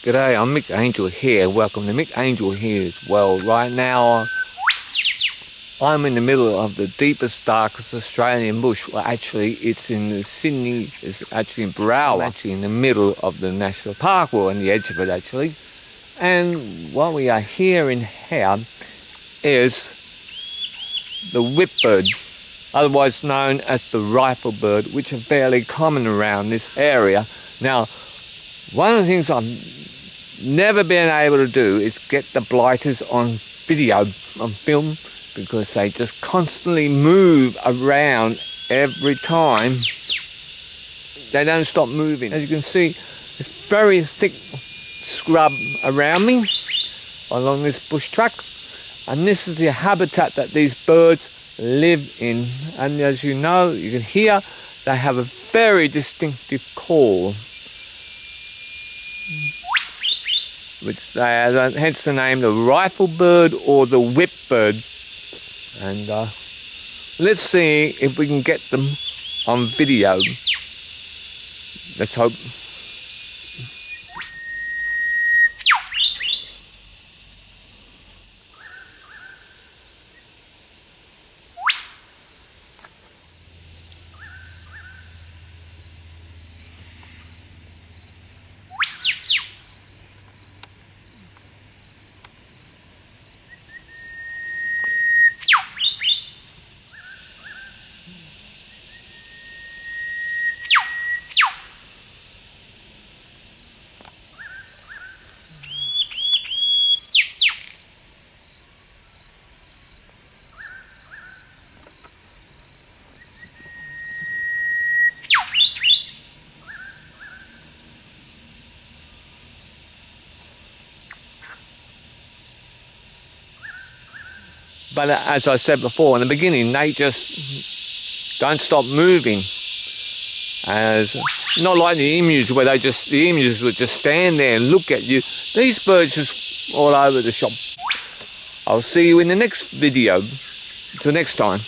G'day, I'm Mick Angelhere. Welcome to Mick Angelhere's World. Right now, I'm in the middle of the deepest, darkest Australian bush. Well, actually, it's in the Sydney, it's actually in Barawa. I'm actually in the middle of the national park, or on the edge of it, actually. And what we are hearing here is the whipbird, otherwise known as the rifle bird, which are fairly common around this area. Now, one of the things I've never been able to do is get the blighters on video, on film, because they just constantly move around every time. They don't stop moving. As you can see, it's very thick scrub around me along this bush track, and this is the habitat that these birds live in. And as you know, you can hear they have a very distinctive call, which they are, hence the name, the rifle bird or the whip bird. And let's see if we can get them on video. Let's hope. But as I said before in the beginning, they just don't stop moving. As not like the emus, where the emus would just stand there and look at you. These birds just all over the shop. I'll see you in the next video. Till next time.